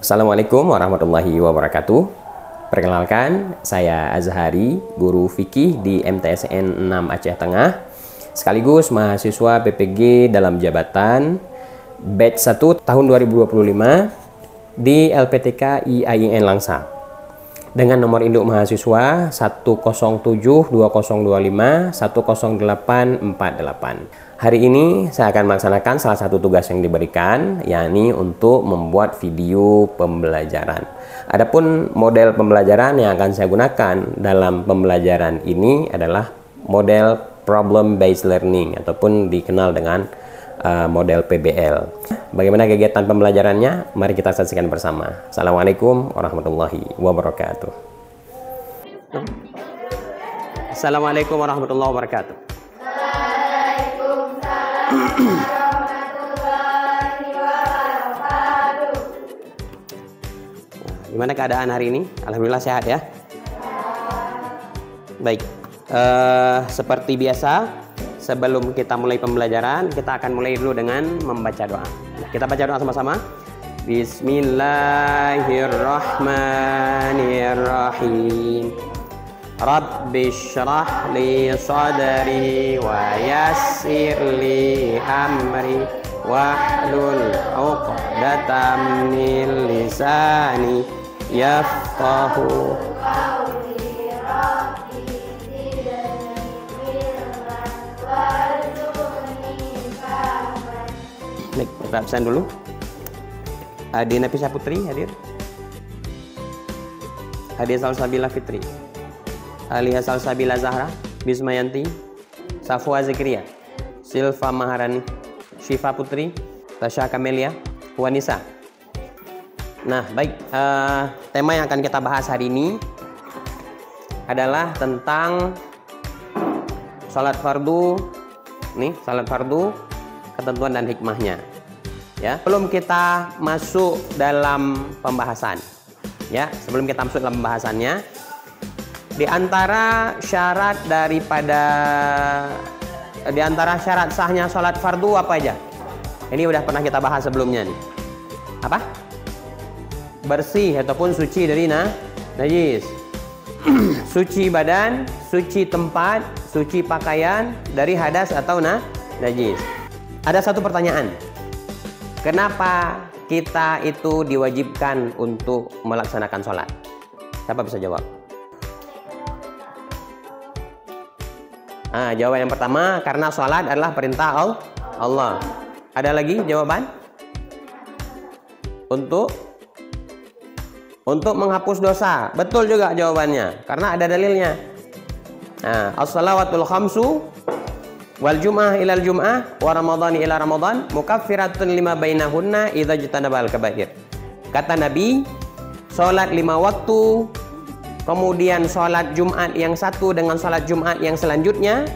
Assalamualaikum warahmatullahi wabarakatuh. Perkenalkan, saya Azhari, guru fikih di MTSN 6 Aceh Tengah, sekaligus mahasiswa PPG dalam jabatan batch 1 tahun 2025 di LPTK IAIN Langsa. Dengan nomor induk mahasiswa 1072025108848. Hari ini saya akan melaksanakan salah satu tugas yang diberikan, yakni untuk membuat video pembelajaran. Adapun model pembelajaran yang akan saya gunakan dalam pembelajaran ini adalah model problem based learning ataupun dikenal dengan model PBL. Bagaimana kegiatan pembelajarannya? Mari kita saksikan bersama. Assalamualaikum warahmatullahi wabarakatuh. Assalamualaikum warahmatullahi wabarakatuh. Gimana keadaan hari ini? Alhamdulillah sehat ya. Baik, seperti biasa, sebelum kita mulai pembelajaran, kita akan mulai dulu dengan membaca doa. Nah, kita baca doa sama-sama. Bismillahirrahmanirrahim. Rabbi syrah li sadri wa yassir li amri wahlul 'uqdatam min lisani yafqahu qawli. Baik, kita absen dulu. Adi Nafisa Putri hadir. Hadi Salsabila Fitri. Aliha Salsabila Zahra, Bismayanti, Safwa Zikriya, Silva Maharani, Syifa Putri, Tasya Kamelia, Wanisa. Nah, baik, tema yang akan kita bahas hari ini adalah tentang salat fardu. Nih, salat fardu, ketentuan dan hikmahnya. Ya, sebelum kita masuk dalam pembahasan. Ya, sebelum kita masuk dalam pembahasannya, di antara syarat sahnya sholat fardu apa aja? Ini udah pernah kita bahas sebelumnya nih. Apa? Bersih ataupun suci dari najis. Suci badan, suci tempat, suci pakaian dari hadas atau najis. Ada satu pertanyaan. Kenapa kita itu diwajibkan untuk melaksanakan sholat? Siapa bisa jawab? Jawaban yang pertama, karena sholat adalah perintah Allah. Ada lagi jawaban? Untuk menghapus dosa. Betul juga jawabannya, karena ada dalilnya. As-salawatul khamsu wal jum'ah ilal jum'ah wa ramadhani ila ramadhan mukaffiratun lima bainahunna idza jitanabal kabair. Kata Nabi, sholat 5 waktu, kemudian sholat Jumat yang satu dengan sholat Jumat yang selanjutnya,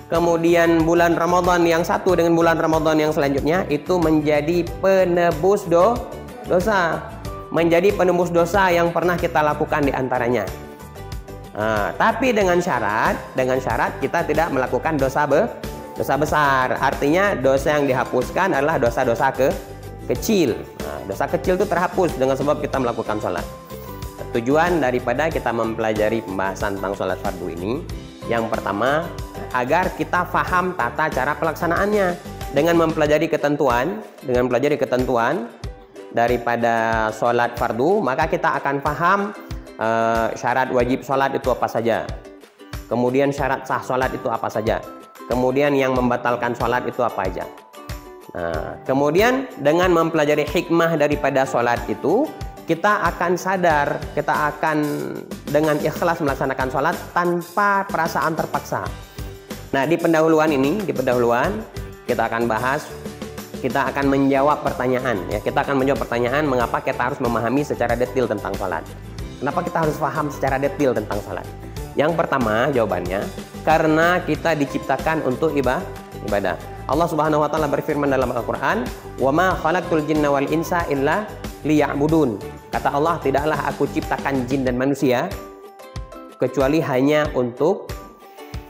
kemudian bulan Ramadan yang satu dengan bulan Ramadan yang selanjutnya, itu menjadi penebus dosa. Menjadi penebus dosa yang pernah kita lakukan di antaranya. Tapi dengan syarat kita tidak melakukan dosa besar. Artinya dosa yang dihapuskan adalah dosa-dosa kecil. Dosa kecil itu terhapus dengan sebab kita melakukan sholat. Tujuan daripada kita mempelajari pembahasan tentang sholat fardu ini, yang pertama, agar kita faham tata cara pelaksanaannya. Dengan mempelajari ketentuan daripada sholat fardu, maka kita akan paham syarat wajib sholat itu apa saja. Kemudian syarat sah sholat itu apa saja. Kemudian yang membatalkan sholat itu apa aja. Kemudian dengan mempelajari hikmah daripada sholat itu, kita akan sadar, kita akan dengan ikhlas melaksanakan sholat tanpa perasaan terpaksa. Nah, di pendahuluan kita akan bahas, kita akan menjawab pertanyaan. Ya, kita akan menjawab pertanyaan mengapa kita harus memahami secara detail tentang sholat. Kenapa kita harus paham secara detail tentang sholat? Yang pertama jawabannya, karena kita diciptakan untuk ibadah. Allah Subhanahu wa taala berfirman dalam Al-Qur'an, "Wa ma khalaqtul jinna wal insa illa liya'budun." Kata Allah, tidaklah aku ciptakan jin dan manusia kecuali hanya untuk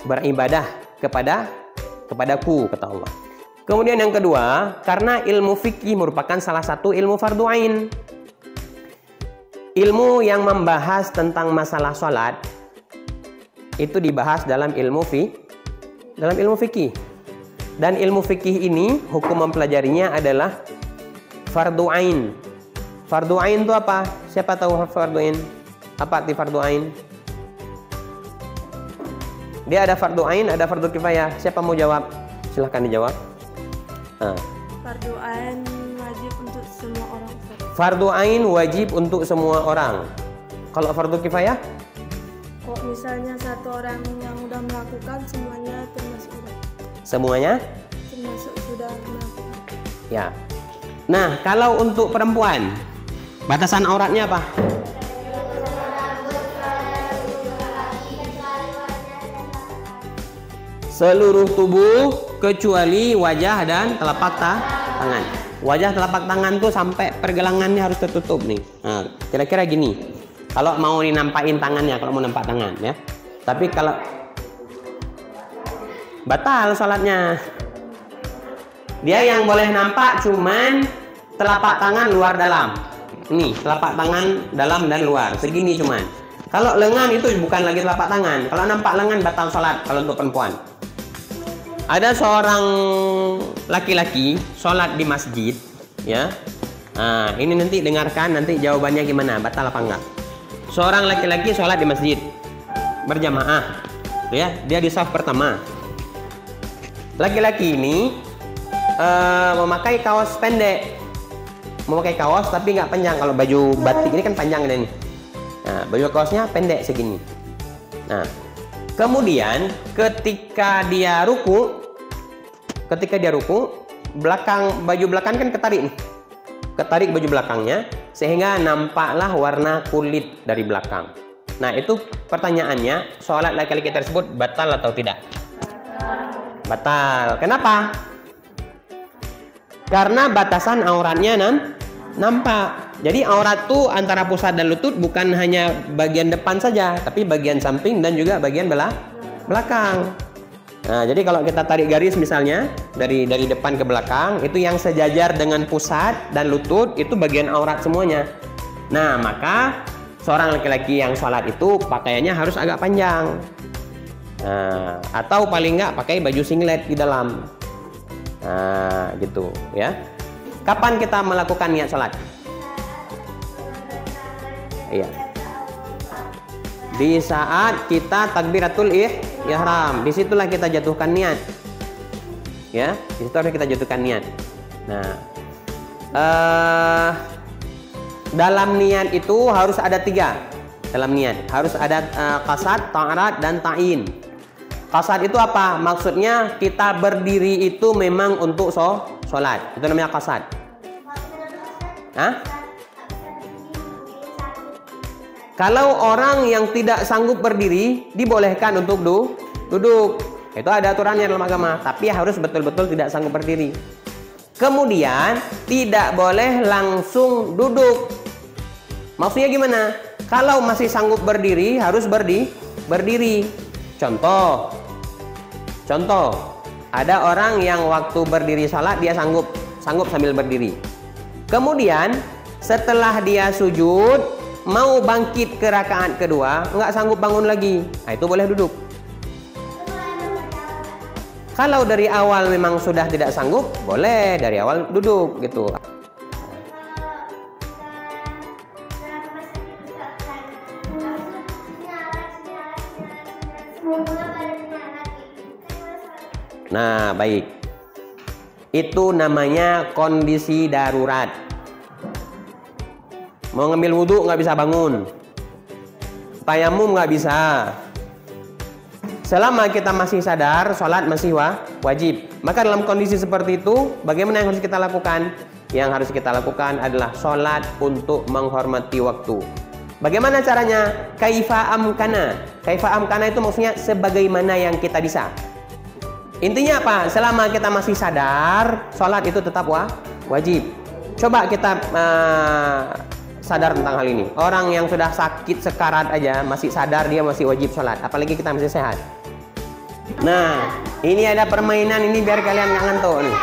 beribadah kepadaku, kata Allah. Kemudian yang kedua, karena ilmu fikih merupakan salah satu ilmu fardu ain. ilmu yang membahas tentang masalah sholat itu dibahas dalam ilmu fikih. Dan ilmu fikih ini hukum mempelajarinya adalah fardu ain. Fardu ain itu apa? Siapa tahu fardu ain? Apa arti fardu ain? Dia ada fardu ain, ada fardu kifayah. Siapa mau jawab? Silahkan dijawab. Fardu ain wajib untuk semua orang. Fardu ain wajib untuk semua orang. Kalau fardu kifayah? Kok misalnya satu orang yang udah melakukan, semuanya termasuk udah. Semuanya? Termasuk sudah melakukan. Ya. Nah, kalau untuk perempuan, batasan auratnya apa? Seluruh tubuh kecuali wajah dan telapak tangan. Wajah telapak tangan tuh sampai pergelangannya harus tertutup nih. Nah, kira-kira gini. Kalau mau dinampain tangannya, kalau mau nampak tangan ya. Tapi kalau batal sholatnya. Dia yang boleh nampak cuman telapak tangan luar dalam. Ini telapak tangan dalam dan luar. Segini cuman. Kalau lengan itu bukan lagi telapak tangan. Kalau nampak lengan batal sholat kalau untuk perempuan. Ada seorang laki-laki sholat di masjid, ya. Nah, ini nanti dengarkan nanti jawabannya gimana, batal apa enggak. Seorang laki-laki sholat di masjid berjamaah, ya. Dia di saf pertama. Laki-laki ini memakai kaos pendek, memakai kaos tapi nggak panjang. Kalau baju batik ini kan panjang ini. Nah, baju kaosnya pendek segini. Nah, kemudian ketika dia ruku, baju belakang kan ketarik nih. Ketarik baju belakangnya sehingga nampaklah warna kulit dari belakang. Nah, itu pertanyaannya, sholat laki-laki tersebut batal atau tidak? Batal. Kenapa? Karena batasan auratnya nampak. Jadi aurat tuh antara pusat dan lutut bukan hanya bagian depan saja, tapi bagian samping dan juga bagian belakang. Nah, jadi kalau kita tarik garis misalnya dari depan ke belakang, itu yang sejajar dengan pusat dan lutut itu bagian aurat semuanya. Nah, maka seorang laki-laki yang sholat itu pakaiannya harus agak panjang. Nah, atau paling nggak pakai baju singlet di dalam. Nah, gitu ya. Kapan kita melakukan niat sholat? Iya. Di saat kita takbiratul ihram, disitulah kita jatuhkan niat. Ya, disitulah kita jatuhkan niat. Nah, dalam niat itu harus ada 3. Dalam niat harus ada qasad, ta'arad, dan ta'in. Qasad itu apa? Maksudnya kita berdiri itu memang untuk sholat. Itu namanya qasad. Hah? Kalau orang yang tidak sanggup berdiri, dibolehkan untuk duduk. Itu ada aturannya dalam agama, tapi harus betul-betul tidak sanggup berdiri. Kemudian, tidak boleh langsung duduk. Maksudnya gimana? Kalau masih sanggup berdiri, harus berdiri. Contoh, ada orang yang waktu berdiri salat, dia sanggup sambil berdiri. Kemudian, setelah dia sujud, mau bangkit ke rakaat kedua, nggak sanggup bangun lagi. Nah, itu boleh duduk. Kalau dari awal memang sudah tidak sanggup, boleh dari awal duduk gitu. Nah, baik. Itu namanya kondisi darurat. Mau ngambil wudhu nggak bisa bangun, tayamum nggak bisa. Selama kita masih sadar, sholat masih wajib. Maka dalam kondisi seperti itu, bagaimana yang harus kita lakukan? Yang harus kita lakukan adalah sholat untuk menghormati waktu. Bagaimana caranya? Kaifa amkana. Kaifa amkana itu maksudnya sebagaimana yang kita bisa. Intinya apa? Selama kita masih sadar, sholat itu tetap wajib. Coba kita sadar tentang hal ini. Orang yang sudah sakit sekarat aja masih sadar dia masih wajib sholat, apalagi kita masih sehat. Nah, ini ada permainan ini biar kalian nggak ngantuk nih.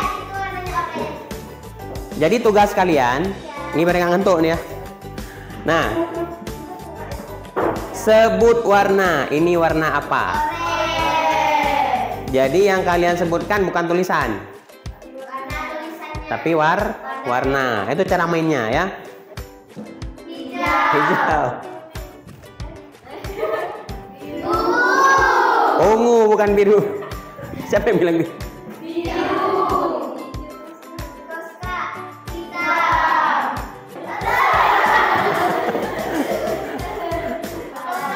Jadi tugas kalian ini biar nggak ngantuk nih ya. Nah, sebut warna. Ini warna apa? Jadi yang kalian sebutkan bukan tulisan, tapi warna. Itu cara mainnya ya. Hijau. Ungu bukan biru. Siapa yang bilang biru?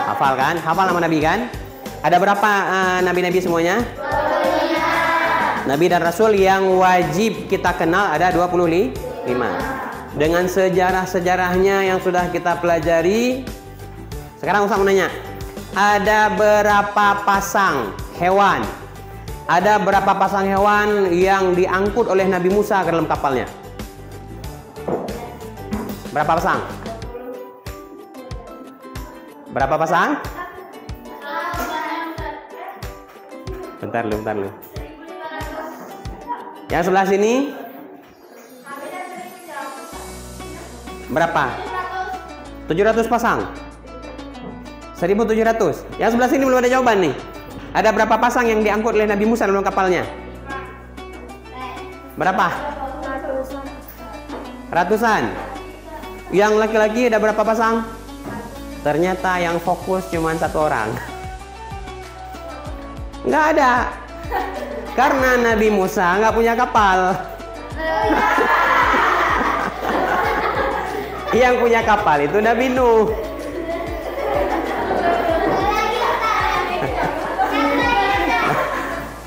Hafal kan? Hafal nama Nabi kan? Ada berapa nabi-nabi semuanya? Nabi dan Rasul yang wajib kita kenal ada 25. Dengan sejarah-sejarahnya yang sudah kita pelajari. Sekarang Ustaz mau nanya, ada berapa pasang hewan? Ada berapa pasang hewan yang diangkut oleh Nabi Musa ke dalam kapalnya? Berapa pasang? Berapa pasang? Bentar lu. Yang sebelah sini berapa? 700 pasang. 1700. Yang sebelah sini belum ada jawaban nih. Ada berapa pasang yang diangkut oleh Nabi Musa dalam kapalnya? Berapa? Ratusan. Yang laki-laki ada berapa pasang? Ternyata yang fokus cuma 1 orang. Nggak ada. Karena Nabi Musa nggak punya kapal. Yang punya kapal itu Nabi Nuh.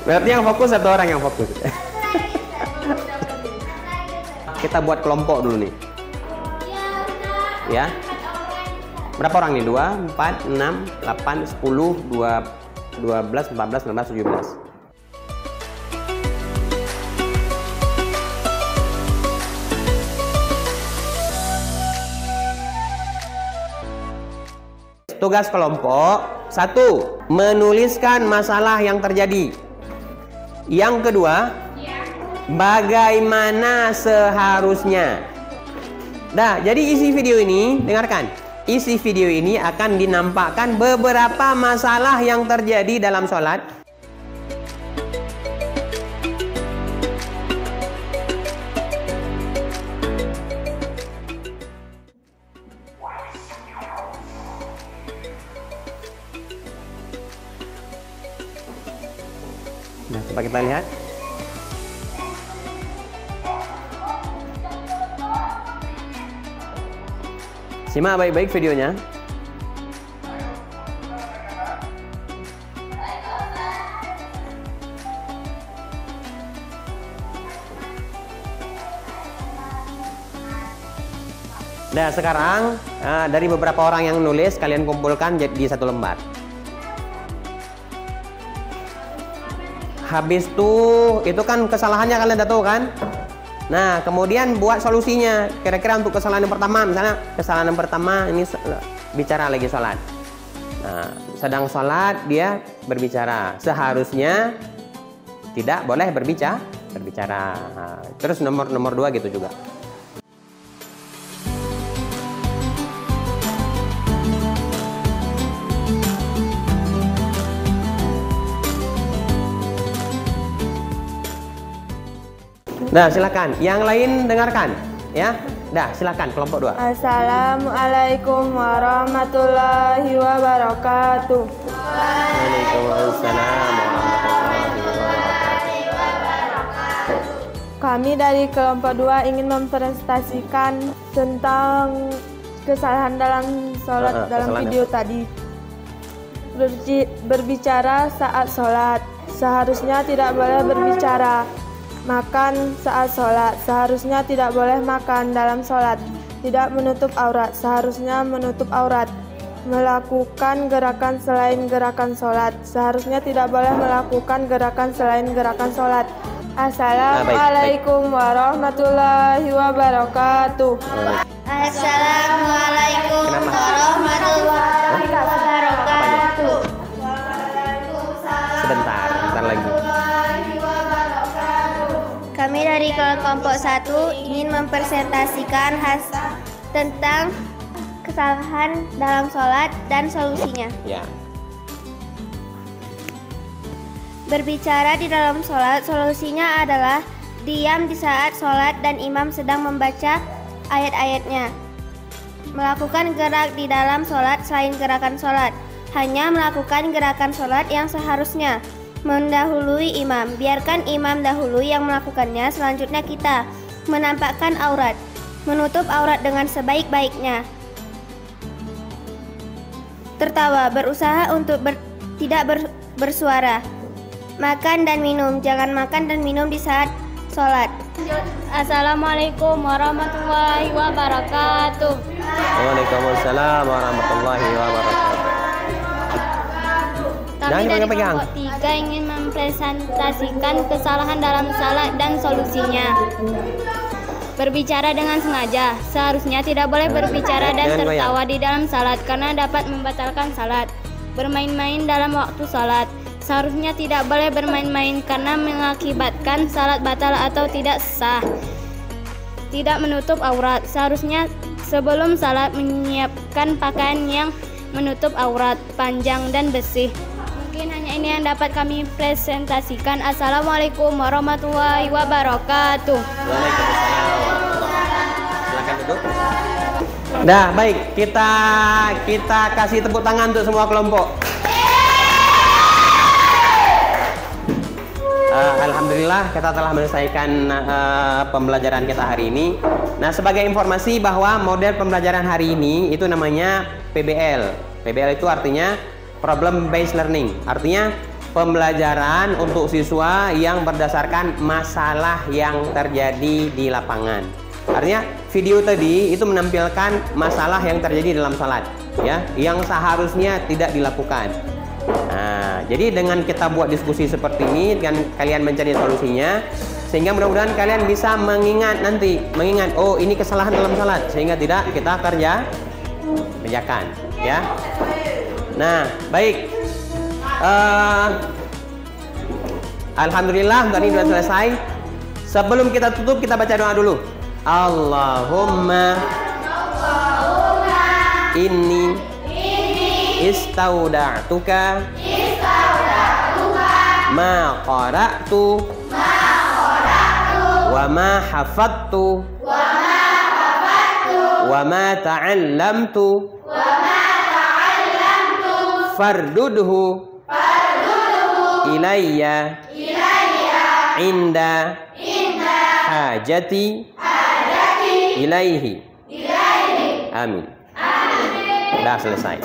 Berarti yang fokus 1 orang yang fokus. Kita buat kelompok dulu nih. Ya. Berapa orang nih? 2, 4, 6, 8, 10, 12, 14, 16, 17. Tugas kelompok 1, menuliskan masalah yang terjadi. Yang kedua, bagaimana seharusnya. Nah, jadi isi video ini, dengarkan. Isi video ini akan dinampakkan beberapa masalah yang terjadi dalam sholat. Nah, coba kita lihat. Simak baik-baik videonya. Nah, sekarang dari beberapa orang yang nulis, kalian kumpulkan jadi 1 lembar. Habis itu kan kesalahannya kalian udah tahu kan? Nah, kemudian buat solusinya. Kira-kira untuk kesalahan yang pertama, misalnya kesalahan yang pertama ini bicara lagi sholat. Nah, sedang sholat dia berbicara. Seharusnya tidak boleh berbicara. Nah, terus nomor 2 gitu juga. Nah, silakan. Yang lain dengarkan, ya. Dah, silakan kelompok 2. Assalamualaikum warahmatullahi wabarakatuh. Waalaikumsalam warahmatullahi wabarakatuh. Kami dari kelompok 2 ingin mempresentasikan tentang kesalahan dalam sholat dalam video tadi. Berbicara saat sholat, seharusnya tidak boleh berbicara. Makan saat sholat, seharusnya tidak boleh makan dalam sholat. Tidak menutup aurat, seharusnya menutup aurat. Melakukan gerakan selain gerakan sholat, seharusnya tidak boleh melakukan gerakan selain gerakan sholat. Assalamualaikum warahmatullahi wabarakatuh. Assalamualaikum warahmatullahi wabarakatuh. Sebentar lagi. Kami dari kelompok 1 ingin mempresentasikan tentang kesalahan dalam sholat dan solusinya. Ya. Berbicara di dalam sholat, solusinya adalah diam di saat sholat dan imam sedang membaca ayat-ayatnya. Melakukan gerak di dalam sholat selain gerakan sholat. Hanya melakukan gerakan sholat yang seharusnya. Mendahului imam. Biarkan imam dahulu yang melakukannya, selanjutnya kita. Menampakkan aurat. Menutup aurat dengan sebaik-baiknya. Tertawa, berusaha untuk tidak bersuara. Makan dan minum, jangan makan dan minum di saat sholat. Assalamualaikum warahmatullahi wabarakatuh. Waalaikumsalam warahmatullahi wabarakatuh. Kami dari kelompok 3 ingin mempresentasikan kesalahan dalam salat dan solusinya. Berbicara dengan sengaja, seharusnya tidak boleh berbicara dan tertawa di dalam salat karena dapat membatalkan salat. Bermain-main dalam waktu salat, seharusnya tidak boleh bermain-main karena mengakibatkan salat batal atau tidak sah. Tidak menutup aurat, seharusnya sebelum salat menyiapkan pakaian yang menutup aurat, panjang dan bersih. Mungkin hanya ini yang dapat kami presentasikan. Assalamualaikum warahmatullahi wabarakatuh. Waalaikumsalam. Silakan duduk. Nah, baik, kita kasih tepuk tangan untuk semua kelompok. Alhamdulillah kita telah menyelesaikan pembelajaran kita hari ini. Nah, sebagai informasi bahwa model pembelajaran hari ini itu namanya PBL. PBL itu artinya Problem Based Learning. Artinya pembelajaran untuk siswa yang berdasarkan masalah yang terjadi di lapangan. Artinya video tadi itu menampilkan masalah yang terjadi dalam salat, ya, yang seharusnya tidak dilakukan. Nah, jadi dengan kita buat diskusi seperti ini dan kalian mencari solusinya, sehingga mudah-mudahan kalian bisa mengingat, oh ini kesalahan dalam salat, sehingga tidak kita kerjakan, ya. Nah, baik. Alhamdulillah tadi sudah selesai. Sebelum kita tutup, kita baca doa dulu. Allahumma inni istauda'tuka ma qara'tu wa ma hafadtu wa ma ta'allamtu fardudhu ilayya inda hajati ilaihi. Amin. Sudah selesai.